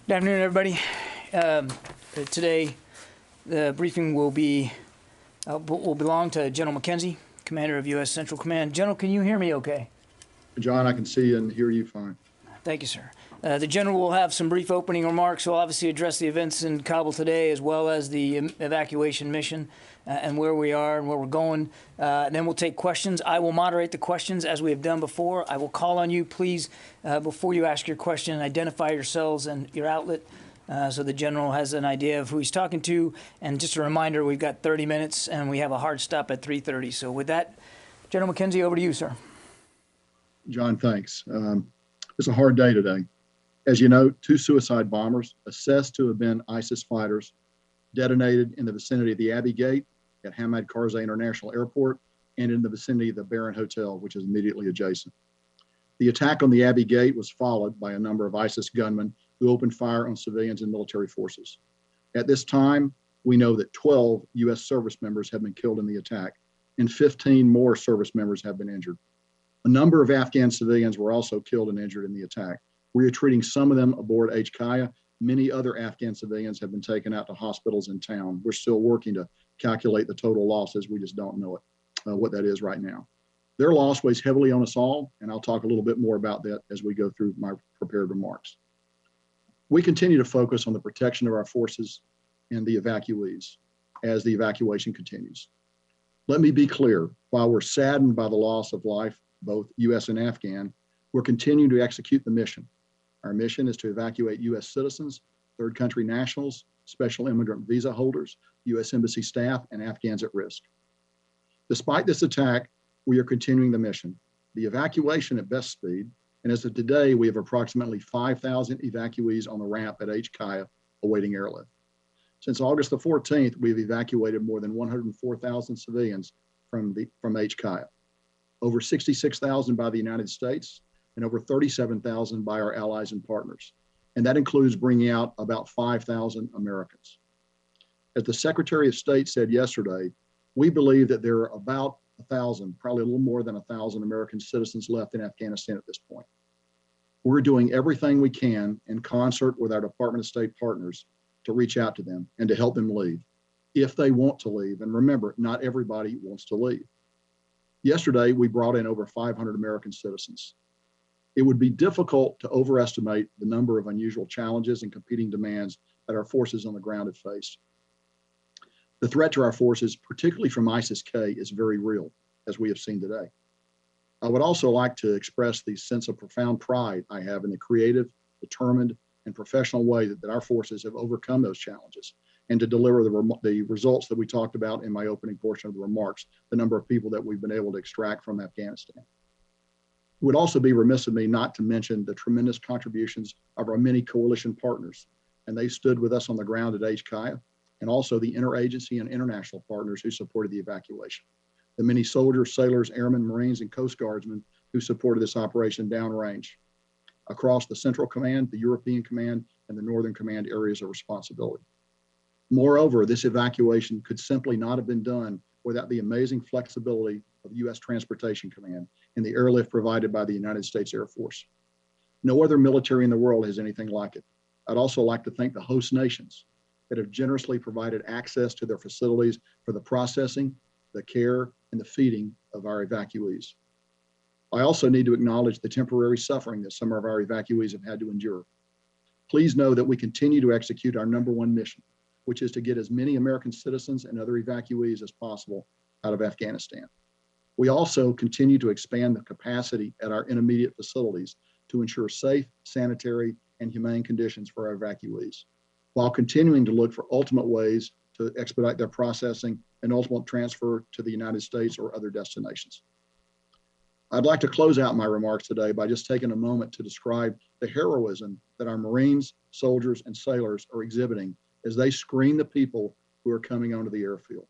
Good afternoon, everybody. Today, the briefing will belong to General McKenzie, Commander of U.S. Central Command. General, can you hear me okay? John, I can see and hear you fine. Thank you, sir. The General will have some brief opening remarks. He'll obviously address the events in Kabul today, as well as the evacuation mission and where we are and where we're going. Then we'll take questions. I will moderate the questions as we have done before. I will call on you, please, before you ask your question, identify yourselves and your outlet so the General has an idea of who he's talking to. And just a reminder, we've got 30 minutes and we have a hard stop at 3:30. So with that, General McKenzie, over to you, sir. John, thanks. It's a hard day today. As you know, 2 suicide bombers assessed to have been ISIS fighters detonated in the vicinity of the Abbey Gate at Hamad Karzai International Airport and in the vicinity of the Baron Hotel, which is immediately adjacent. The attack on the Abbey Gate was followed by a number of ISIS gunmen who opened fire on civilians and military forces. At this time, we know that 12 U.S. service members have been killed in the attack and 15 more service members have been injured. A number of Afghan civilians were also killed and injured in the attack. We are treating some of them aboard H-Kaya. Many other Afghan civilians have been taken out to hospitals in town. We're still working to calculate the total losses. We just don't know what that is right now. Their loss weighs heavily on us all, and I'll talk a little bit more about that as we go through my prepared remarks. We continue to focus on the protection of our forces and the evacuees as the evacuation continues. Let me be clear, while we're saddened by the loss of life, both U.S. and Afghan, we're continuing to execute the mission. Our mission is to evacuate U.S. citizens, third country nationals, special immigrant visa holders, U.S. Embassy staff, and Afghans at risk. Despite this attack, we are continuing the mission. The evacuation at best speed, and as of today, we have approximately 5,000 evacuees on the ramp at H-Kaya awaiting airlift. Since August the 14th, we've evacuated more than 104,000 civilians from H-Kaya, over 66,000 by the United States, and over 37,000 by our allies and partners. And that includes bringing out about 5,000 Americans. As the Secretary of State said yesterday, we believe that there are about 1,000, probably a little more than 1,000 American citizens left in Afghanistan at this point. We're doing everything we can in concert with our Department of State partners to reach out to them and to help them leave, if they want to leave. And remember, not everybody wants to leave. Yesterday, we brought in over 500 American citizens. It would be difficult to overestimate the number of unusual challenges and competing demands that our forces on the ground have faced. The threat to our forces, particularly from ISIS-K, is very real, as we have seen today. I would also like to express the sense of profound pride I have in the creative, determined, and professional way that our forces have overcome those challenges and to deliver the results that we talked about in my opening portion of the remarks, the number of people that we've been able to extract from Afghanistan. It would also be remiss of me not to mention the tremendous contributions of our many coalition partners, and they stood with us on the ground at H-Kaya, and also the interagency and international partners who supported the evacuation. The many soldiers, sailors, airmen, Marines, and Coast Guardsmen who supported this operation downrange across the Central Command, the European Command, and the Northern Command areas of responsibility. Moreover, this evacuation could simply not have been done without the amazing flexibility of U.S. Transportation Command and the airlift provided by the United States Air Force. No other military in the world has anything like it. I'd also like to thank the host nations that have generously provided access to their facilities for the processing, the care, and the feeding of our evacuees. I also need to acknowledge the temporary suffering that some of our evacuees have had to endure. Please know that we continue to execute our #1 mission, which is to get as many American citizens and other evacuees as possible out of Afghanistan. We also continue to expand the capacity at our intermediate facilities to ensure safe, sanitary, and humane conditions for our evacuees, while continuing to look for ultimate ways to expedite their processing and ultimate transfer to the United States or other destinations. I'd like to close out my remarks today by just taking a moment to describe the heroism that our Marines, soldiers, and sailors are exhibiting as they screen the people who are coming onto the airfield.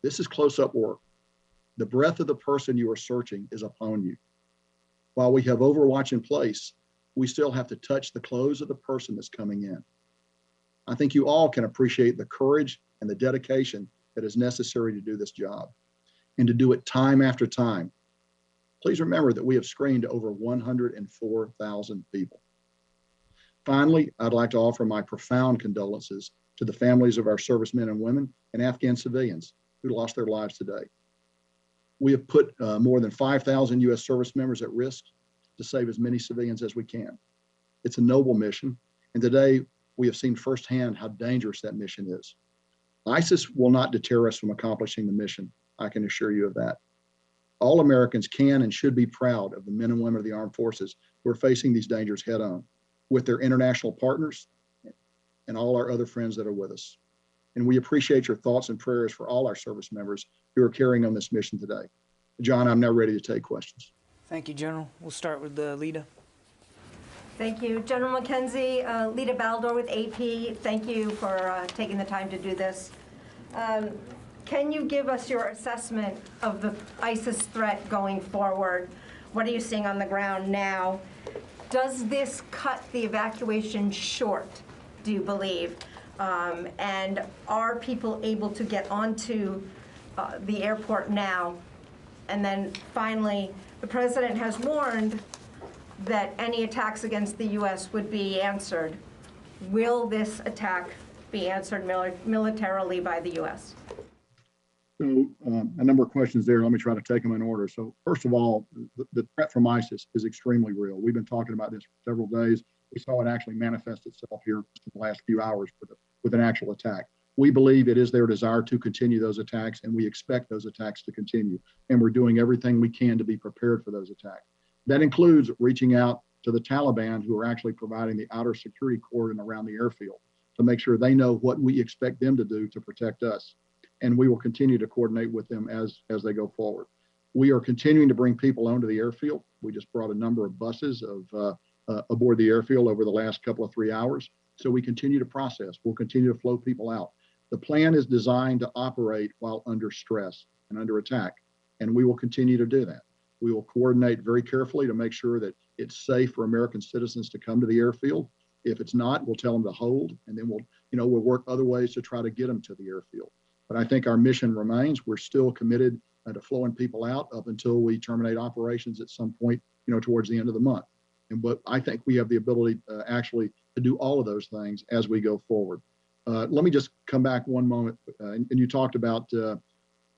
This is close-up work. The breath of the person you are searching is upon you. While we have overwatch in place, we still have to touch the clothes of the person that's coming in. I think you all can appreciate the courage and the dedication that is necessary to do this job and to do it time after time. Please remember that we have screened over 104,000 people. Finally, I'd like to offer my profound condolences to the families of our servicemen and women and Afghan civilians who lost their lives today. We have put more than 5,000 U.S. service members at risk to save as many civilians as we can. It's a noble mission, and today we have seen firsthand how dangerous that mission is. ISIS will not deter us from accomplishing the mission, I can assure you of that. All Americans can and should be proud of the men and women of the armed forces who are facing these dangers head on, with their international partners and all our other friends that are with us. And we appreciate your thoughts and prayers for all our service members who are carrying on this mission today. John, I'm now ready to take questions. Thank you, General. We'll start with Lita. Thank you. General McKenzie, Lita Baldor with AP, thank you for taking the time to do this. Can you give us your assessment of the ISIS threat going forward? What are you seeing on the ground now? Does this cut the evacuation short, do you believe? And are people able to get onto the airport now? And then finally, the president has warned that any attacks against the U.S. would be answered. Will this attack be answered militarily by the U.S.? So a number of questions there. Let me try to take them in order. So first of all, the threat from ISIS is extremely real. We've been talking about this for several days. We saw it actually manifest itself here in the last few hours with an actual attack. We believe it is their desire to continue those attacks, and we expect those attacks to continue. And we're doing everything we can to be prepared for those attacks. That includes reaching out to the Taliban, who are actually providing the outer security cordon around the airfield to make sure they know what we expect them to do to protect us. And we will continue to coordinate with them as they go forward. We are continuing to bring people onto the airfield. We just brought a number of buses aboard the airfield over the last couple of 3 hours. So we continue to process. We'll continue to flow people out. The plan is designed to operate while under stress and under attack, and we will continue to do that. We will coordinate very carefully to make sure that it's safe for American citizens to come to the airfield. If it's not, we'll tell them to hold, and then we'll work other ways to try to get them to the airfield. But I think our mission remains. We're still committed to flowing people out up until we terminate operations at some point, towards the end of the month. But I think we have the ability actually to do all of those things as we go forward. Let me just come back one moment. And you talked about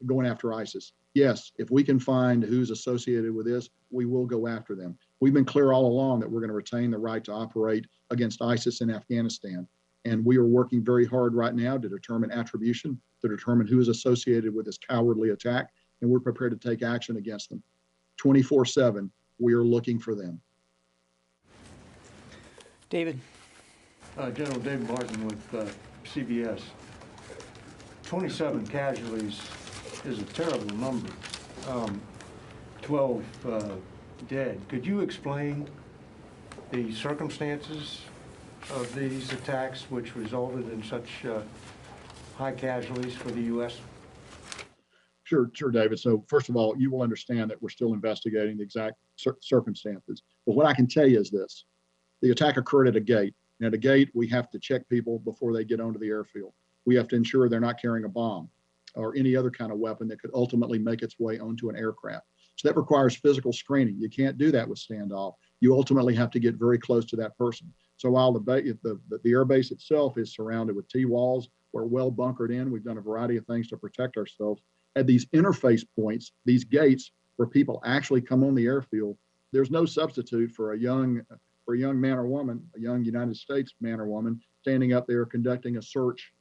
going after ISIS. Yes, if we can find who's associated with this, we will go after them. We've been clear all along that we're going to retain the right to operate against ISIS in Afghanistan. And we are working very hard right now to determine attribution, to determine who is associated with this cowardly attack. And we're prepared to take action against them. 24/7, we are looking for them. David. General David Martin with CBS. 27 casualties is a terrible number. 12 dead. Could you explain the circumstances of these attacks which resulted in such high casualties for the U.S.? Sure, David. So first of all, you will understand that we're still investigating the exact circumstances. But what I can tell you is this. The attack occurred at a gate. And at a gate, we have to check people before they get onto the airfield. We have to ensure they're not carrying a bomb or any other kind of weapon that could ultimately make its way onto an aircraft. So that requires physical screening. You can't do that with standoff. You ultimately have to get very close to that person. So while the air base itself is surrounded with T-walls, we're well bunkered in. We've done a variety of things to protect ourselves. At these interface points, these gates where people actually come on the airfield, there's no substitute for a young man or woman, a young United States man or woman, standing up there conducting a search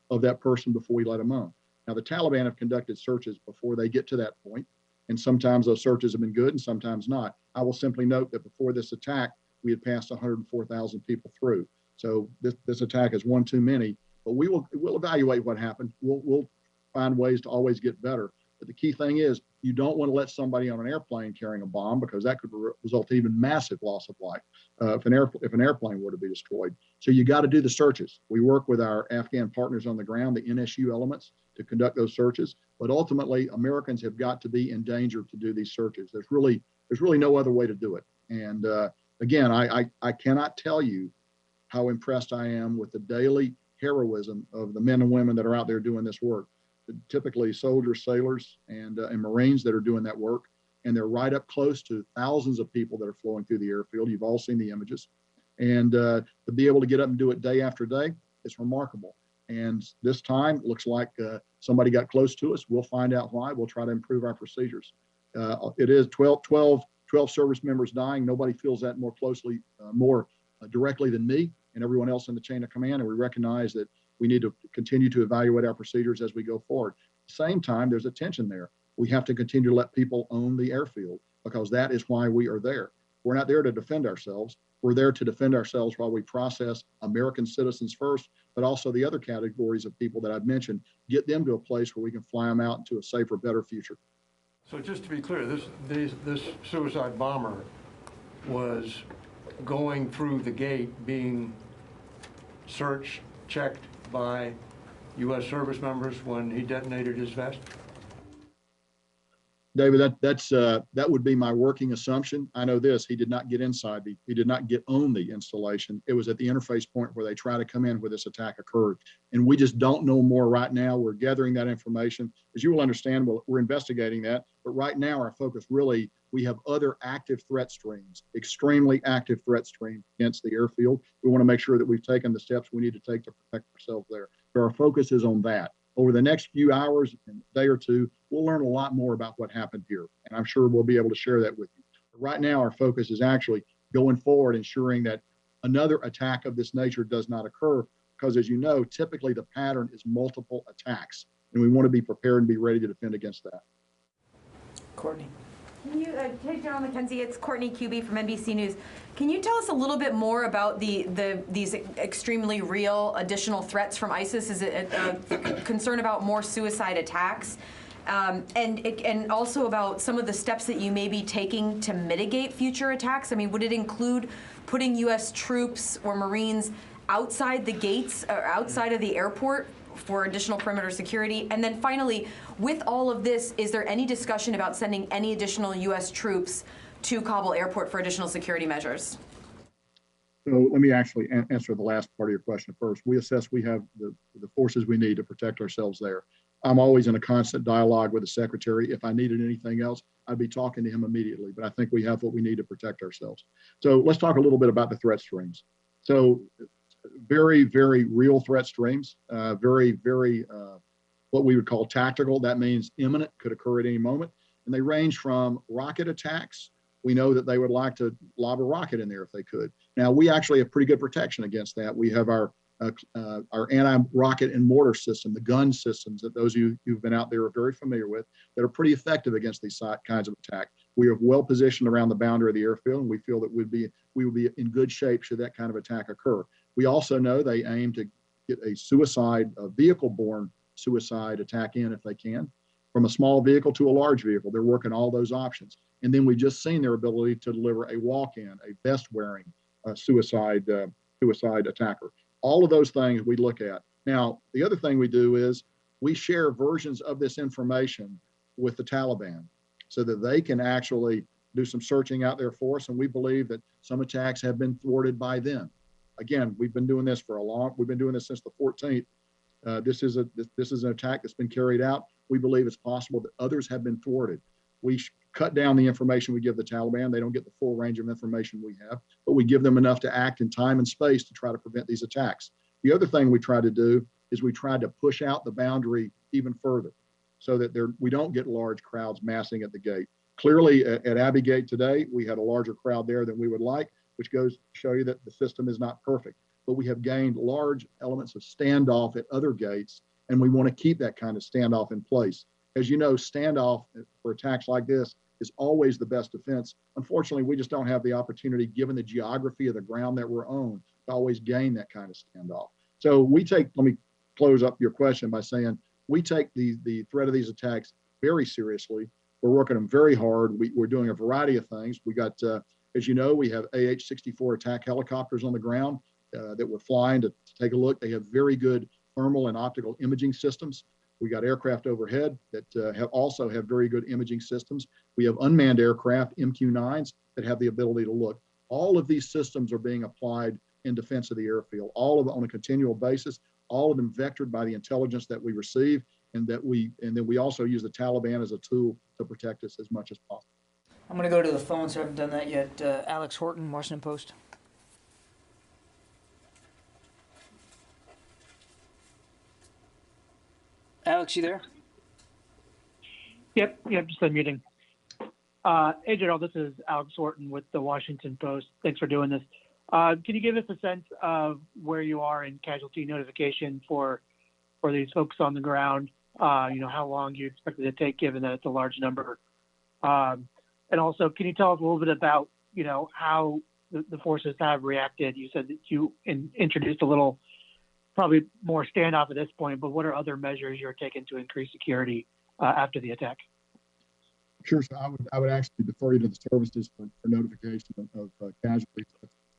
of that person before we let them on. Now, the Taliban have conducted searches before they get to that point, and sometimes those searches have been good and sometimes not. I will simply note that before this attack, we had passed 104,000 people through. So this attack is one too many, but we'll evaluate what happened. We'll find ways to always get better. But the key thing is you don't want to let somebody on an airplane carrying a bomb, because that could result in even massive loss of life if an airplane were to be destroyed. So you got to do the searches. We work with our Afghan partners on the ground, the NSU elements, to conduct those searches. But ultimately, Americans have got to be in danger to do these searches. There's really no other way to do it. And again, I cannot tell you how impressed I am with the daily heroism of the men and women that are out there doing this work. Typically soldiers, sailors, and Marines that are doing that work. And they're right up close to thousands of people that are flowing through the airfield. You've all seen the images. And to be able to get up and do it day after day, it's remarkable. And this time, it looks like somebody got close to us. We'll find out why. We'll try to improve our procedures. It is 12 service members dying. Nobody feels that more closely, more directly than me and everyone else in the chain of command. And we recognize that we need to continue to evaluate our procedures as we go forward. At the same time, there's a tension there. We have to continue to let people own the airfield because that is why we are there. We're not there to defend ourselves. We're there to defend ourselves while we process American citizens first, but also the other categories of people that I've mentioned, get them to a place where we can fly them out into a safer, better future. So just to be clear, this suicide bomber was going through the gate, being searched, checked by U.S. service members when he detonated his vest? David, that would be my working assumption. I know this, he did not get inside, he did not get on the installation. It was at the interface point where they try to come in where this attack occurred. And we just don't know more right now. We're gathering that information. As you will understand, we're investigating that. But right now, our focus really, we have other active threat streams, extremely active threat streams against the airfield. We want to make sure that we've taken the steps we need to take to protect ourselves there. So our focus is on that. Over the next few hours and a day or two, we'll learn a lot more about what happened here. And I'm sure we'll be able to share that with you. But right now, our focus is actually going forward, ensuring that another attack of this nature does not occur. Because as you know, typically the pattern is multiple attacks. And we want to be prepared and be ready to defend against that. Courtney. Can you, hey, General McKenzie, it's Courtney Kirby from NBC News. Can you tell us a little bit more about these extremely real additional threats from ISIS? Is it a concern about more suicide attacks? And also about some of the steps that you may be taking to mitigate future attacks? I mean, would it include putting U.S. troops or Marines outside the gates or outside of the airport for additional perimeter security? And then finally, with all of this, is there any discussion about sending any additional U.S. troops to Kabul airport for additional security measures? So let me actually answer the last part of your question first. We assess we have the forces we need to protect ourselves there. I'm always in a constant dialogue with the secretary. If I needed anything else, I'd be talking to him immediately, but I think we have what we need to protect ourselves. So let's talk a little bit about the threat streams. So very, very real threat streams, very, what we would call tactical. That means imminent, could occur at any moment. And they range from rocket attacks. We know that they would like to lob a rocket in there if they could. Now, we actually have pretty good protection against that. We have our anti-rocket and mortar system, the gun systems that those of you who've been out there are very familiar with, that are pretty effective against these kinds of attack. We are well positioned around the boundary of the airfield, and we feel that we would be in good shape should that kind of attack occur. We also know they aim to get a vehicle-borne suicide attack in if they can, from a small vehicle to a large vehicle. They're working all those options. And then we just seen their ability to deliver a walk-in, a vest-wearing suicide attacker. All of those things we look at. Now, the other thing we do is we share versions of this information with the Taliban so that they can actually do some searching out there for us. And we believe that some attacks have been thwarted by them. Again, we've been doing this we've been doing this since the 14th. This is an attack that's been carried out. We believe it's possible that others have been thwarted. We cut down the information we give the Taliban. They don't get the full range of information we have, but we give them enough to act in time and space to try to prevent these attacks. The other thing we try to do is we try to push out the boundary even further so that we don't get large crowds massing at the gate. Clearly at Abbey Gate today, we had a larger crowd there than we would like, which goes to show you that the system is not perfect. But we have gained large elements of standoff at other gates, and we want to keep that kind of standoff in place. As you know, standoff for attacks like this is always the best defense. Unfortunately, we just don't have the opportunity, given the geography of the ground that we're on, to always gain that kind of standoff. So let me close up your question by saying, we take the threat of these attacks very seriously. We're working them very hard. We're doing a variety of things. We got, as you know, we have AH-64 attack helicopters on the ground that we're flying to take a look. They have very good thermal and optical imaging systems. We got aircraft overhead that also have very good imaging systems. We have unmanned aircraft, MQ-9s, that have the ability to look. All of these systems are being applied in defense of the airfield, all of them on a continual basis, all of them vectored by the intelligence that we receive, and then we also use the Taliban as a tool to protect us as much as possible. I'm going to go to the phone, so I haven't done that yet. Alex Horton, Washington Post. Alex, you there? Yep, just unmuting. Hey, General, this is Alex Horton with the Washington Post. Thanks for doing this. Can you give us a sense of where you are in casualty notification for these folks on the ground? How long you expect it to take, given that it's a large number? And also, can you tell us a little bit about, how the forces have reacted? You said that you introduced a little, probably more standoff at this point, but what are other measures you're taking to increase security after the attack? Sure. So I would actually defer you to the services for notification of casualties.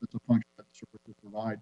That's a function that the services provide.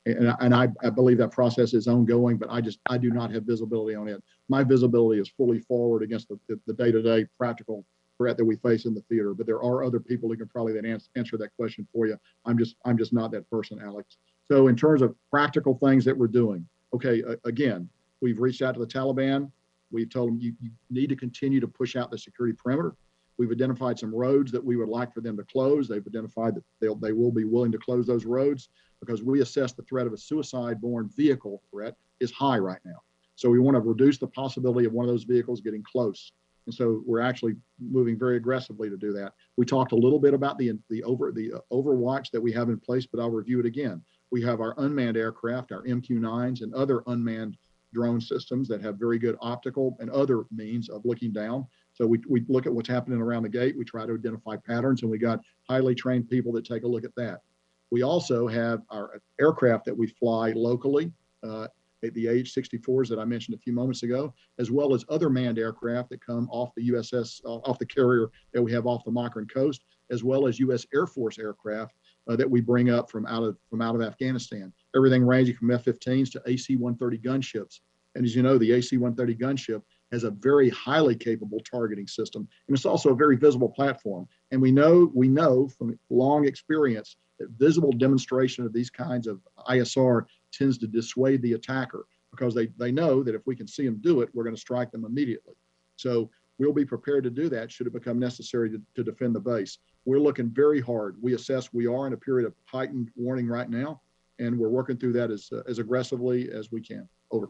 And I believe that process is ongoing, but I do not have visibility on it. My visibility is fully forward against the day-to-day practical threat that we face in the theater. But there are other people who can probably then answer that question for you. I'm just not that person, Alex. So in terms of practical things that we're doing, okay, again, we've reached out to the Taliban. We've told them you need to continue to push out the security perimeter. We've identified some roads that we would like for them to close. They've identified that they will be willing to close those roads because we assess the threat of a suicide-borne vehicle threat is high right now. So we want to reduce the possibility of one of those vehicles getting close. And so we're actually moving very aggressively to do that. We talked a little bit about the overwatch that we have in place, but I'll review it again. We have our unmanned aircraft, our MQ-9s, and other unmanned drone systems that have very good optical and other means of looking down. So we look at what's happening around the gate. We try to identify patterns, and we got highly trained people that take a look at that. We also have our aircraft that we fly locally, the AH-64s that I mentioned a few moments ago, as well as other manned aircraft that come off the USS, off the carrier that we have off the Makran coast, as well as U.S. Air Force aircraft that we bring up from out of Afghanistan. Everything ranging from F-15s to AC-130 gunships. And as you know, the AC-130 gunship has a very highly capable targeting system, and it's also a very visible platform. And we know from long experience that visible demonstration of these kinds of ISR tends to dissuade the attacker because they know that if we can see them do it, we're going to strike them immediately. So we'll be prepared to do that should it become necessary to defend the base. We're looking very hard. We assess we are in a period of heightened warning right now, and we're working through that as aggressively as we can. Over.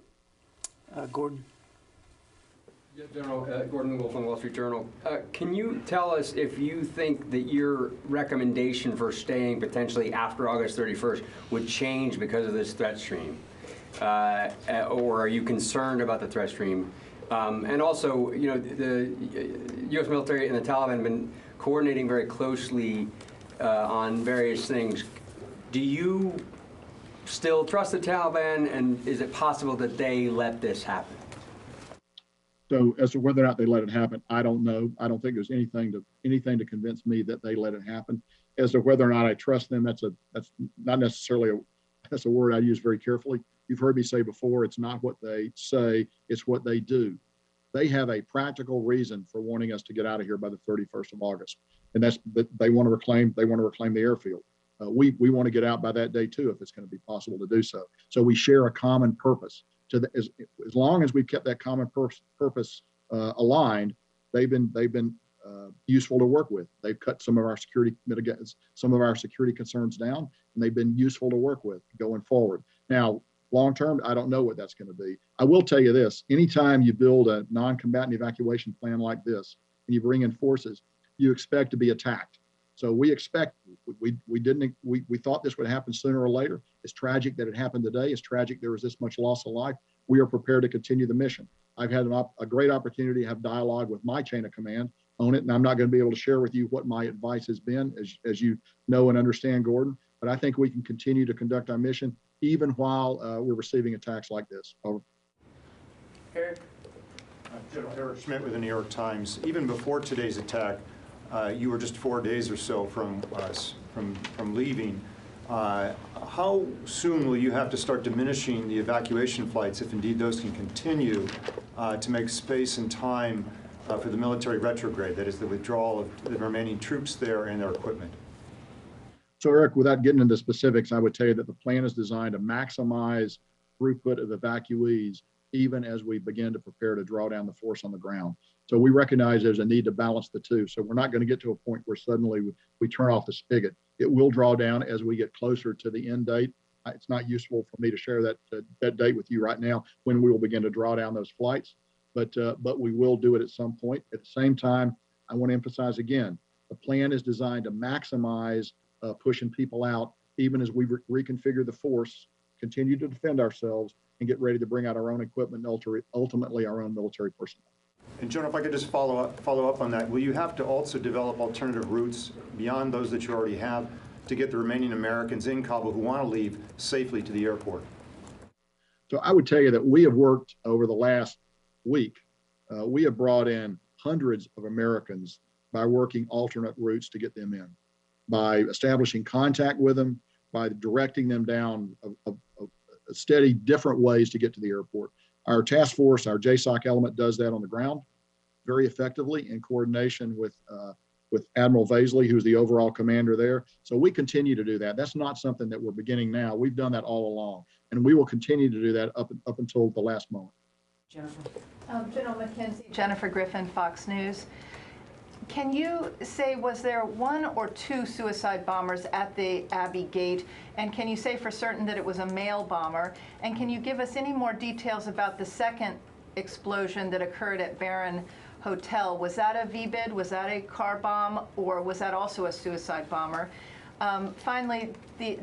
Gordon. Yeah, General, Gordon Wolf on Wall Street Journal. Can you tell us if you think that your recommendation for staying potentially after August 31st would change because of this threat stream? Or are you concerned about the threat stream? And also, the U.S. military and the Taliban have been coordinating very closely on various things. Do you still trust the Taliban, and is it possible that they let this happen? So as to whether or not they let it happen, I don't know. I don't think there's anything to convince me that they let it happen. As to whether or not I trust them, that's not necessarily that's a word I use very carefully. You've heard me say before, it's not what they say, it's what they do. They have a practical reason for wanting us to get out of here by the 31st of August, and that's that they want to reclaim the airfield. We want to get out by that day too, if it's going to be possible to do so. So we share a common purpose. As long as we've kept that common purpose aligned, they've been useful to work with. They've cut some of our security concerns down, and they've been useful to work with going forward. Now, long term, I don't know what that's going to be. I will tell you this: anytime you build a non-combatant evacuation plan like this, and you bring in forces, you expect to be attacked. So we thought this would happen sooner or later. It's tragic that it happened today. It's tragic there was this much loss of life. We are prepared to continue the mission. I've had a great opportunity to have dialogue with my chain of command on it, and I'm not going to be able to share with you what my advice has been, as you know and understand, Gordon. But I think we can continue to conduct our mission even while we're receiving attacks like this. Over. Eric. General Eric Schmidt with the New York Times. Even before today's attack, you were just 4 days or so from leaving. How soon will you have to start diminishing the evacuation flights, if indeed those can continue, to make space and time for the military retrograde, that is the withdrawal of the remaining troops there and their equipment? So Eric, without getting into specifics, I would tell you that the plan is designed to maximize throughput of evacuees even as we begin to prepare to draw down the force on the ground. So we recognize there's a need to balance the two. So we're not going to get to a point where suddenly we turn off the spigot. It will draw down as we get closer to the end date. it's not useful for me to share that date with you right now when we will begin to draw down those flights, but we will do it at some point. At the same time, I want to emphasize again, the plan is designed to maximize pushing people out, even as we reconfigure the force, continue to defend ourselves, and get ready to bring out our own equipment and ultimately our own military personnel. And General, if I could just follow up on that, will you have to also develop alternative routes beyond those that you already have to get the remaining Americans in Kabul who want to leave safely to the airport? So I would tell you that we have worked over the last week. We have brought in hundreds of Americans by working alternate routes to get them in, by establishing contact with them, by directing them down a steady different ways to get to the airport. Our task force, our JSOC element does that on the ground very effectively in coordination with Admiral Vaisley, who's the overall commander there. So we continue to do that. That's not something that we're beginning now. We've done that all along, and we will continue to do that up until the last moment. Jennifer. General McKenzie, Jennifer Griffin, Fox News. Can you say, was there one or two suicide bombers at the Abbey Gate? And can you say for certain that it was a male bomber? And can you give us any more details about the second explosion that occurred at Barron Hotel? Was that a VBID? Was that a car bomb? Or was that also a suicide bomber? Finally,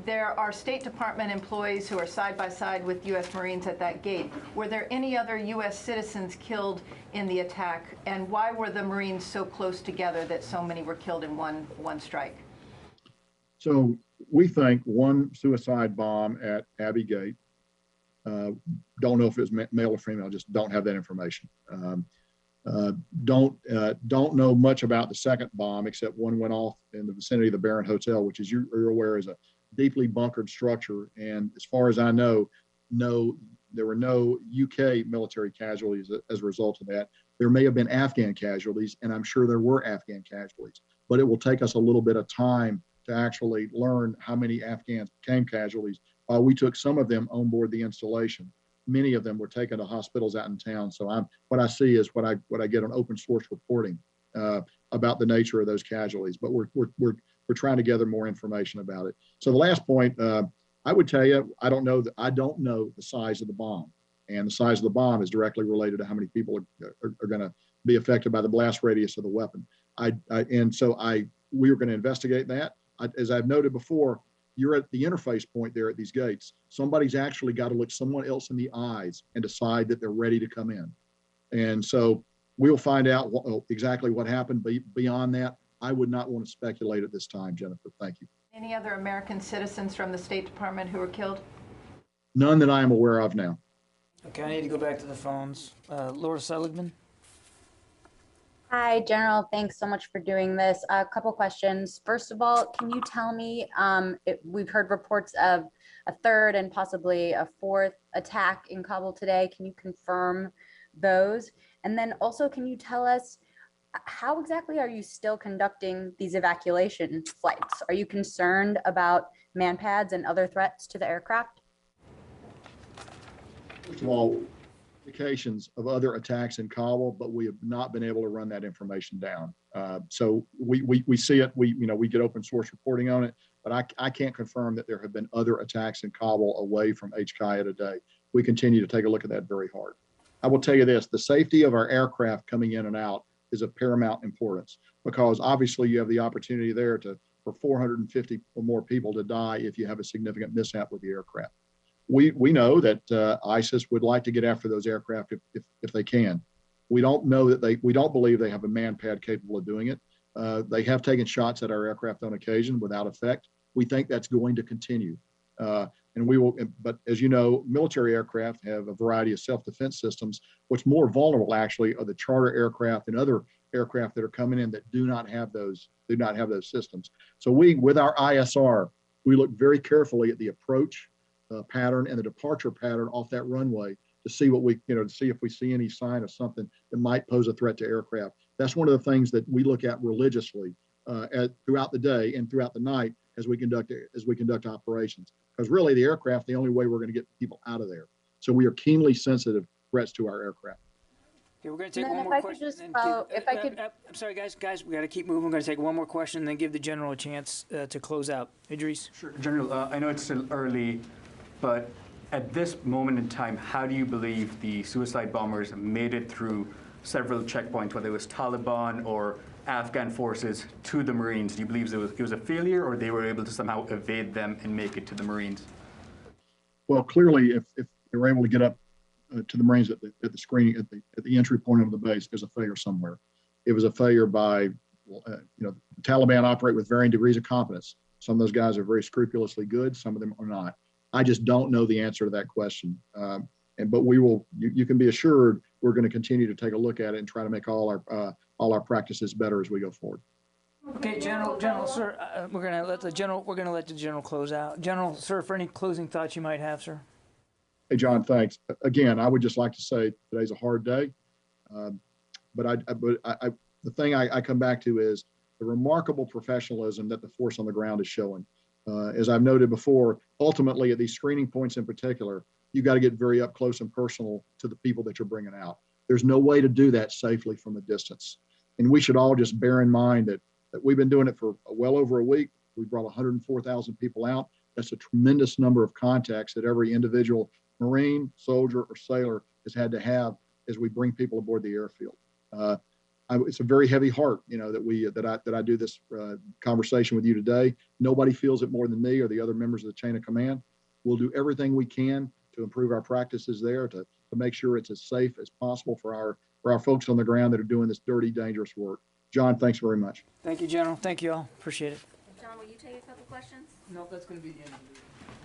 there are State Department employees who are side by side with U.S. Marines at that gate. Were there any other U.S. citizens killed in the attack? And why were the Marines so close together that so many were killed in one strike? So we think one suicide bomb at Abbey Gate. Don't know if it was male or female, just don't have that information. Don't know much about the second bomb, except one went off in the vicinity of the Barron Hotel, which, as you're aware, is a deeply bunkered structure. And as far as I know, there were no UK military casualties as a result of that. There may have been Afghan casualties, and I'm sure there were Afghan casualties. But it will take us a little bit of time to actually learn how many Afghans became casualties. We took some of them on board the installation. Many of them were taken to hospitals out in town. So what I see is what I get on open source reporting about the nature of those casualties. But we're trying to gather more information about it. So the last point, I would tell you, I don't know the size of the bomb, and the size of the bomb is directly related to how many people are going to be affected by the blast radius of the weapon. We are going to investigate that. As I've noted before, you're at the interface point there at these gates. Somebody's actually got to look someone else in the eyes and decide that they're ready to come in. And so we'll find out exactly what happened. But beyond that, I would not want to speculate at this time, Jennifer. Thank you. Any other American citizens from the State Department who were killed? None that I am aware of now. Okay, I need to go back to the phones. Laura Seligman. Hi, General. Thanks so much for doing this. A couple questions. First of all, can you tell me, we've heard reports of a third and possibly a fourth attack in Kabul today. Can you confirm those? And then also, can you tell us how exactly are you still conducting these evacuation flights? Are you concerned about manpads and other threats to the aircraft? First of all, indications of other attacks in Kabul, but we have not been able to run that information down. So we see it. We get open source reporting on it, but I can't confirm that there have been other attacks in Kabul away from HKIA today. We continue to take a look at that very hard. I will tell you this: the safety of our aircraft coming in and out is of paramount importance, because obviously you have the opportunity there for 450 or more people to die if you have a significant mishap with the aircraft. We know that ISIS would like to get after those aircraft if they can. We don't believe they have a man-pad capable of doing it. They have taken shots at our aircraft on occasion without effect. We think that's going to continue. And we will, but as you know, military aircraft have a variety of self-defense systems. What's more vulnerable actually are the charter aircraft and other aircraft that are coming in that do not have those systems. So with our ISR, we look very carefully at the approach pattern and the departure pattern off that runway to see to see if we see any sign of something that might pose a threat to aircraft. That's one of the things that we look at religiously throughout the day and throughout the night as we conduct operations. Because really, the aircraft, the only way we're going to get people out of there. So we are keenly sensitive threats to our aircraft. Okay, we're going to take one more question. I'm sorry, guys, we got to keep moving. We're going to take one more question and then give the general a chance to close out. Idris? Sure, General. I know it's still early, But at this moment in time, how do you believe the suicide bombers made it through several checkpoints, whether it was Taliban or Afghan forces, to the Marines? Do you believe it was a failure, or they were able to somehow evade them and make it to the Marines? Well, clearly, if they were able to get up to the Marines at the screening at the entry point of the base, there's a failure somewhere. It was a failure by, the Taliban operate with varying degrees of competence. Some of those guys are very scrupulously good. Some of them are not. I just don't know the answer to that question. But we will. You can be assured we're going to continue to take a look at it and try to make all our practices better as we go forward. Okay, General, sir, we're going to let the general close out. General, sir, for any closing thoughts you might have, sir. Hey, John, thanks. Again, I would just like to say today's a hard day, but the thing I come back to is the remarkable professionalism that the force on the ground is showing. As I've noted before, ultimately at these screening points in particular, you got to get very up close and personal to the people that you're bringing out. There's no way to do that safely from a distance. And we should all just bear in mind that we've been doing it for well over a week. We brought 104,000 people out. That's a tremendous number of contacts that every individual Marine, soldier, or sailor has had to have as we bring people aboard the airfield. It's a very heavy heart, that I do this conversation with you today. Nobody feels it more than me or the other members of the chain of command. We'll do everything we can to improve our practices there, to make sure it's as safe as possible for our folks on the ground that are doing this dirty, dangerous work. John, thanks very much. Thank you, General. Thank you all. Appreciate it. John, will you take a couple questions? No, that's going to be the end of the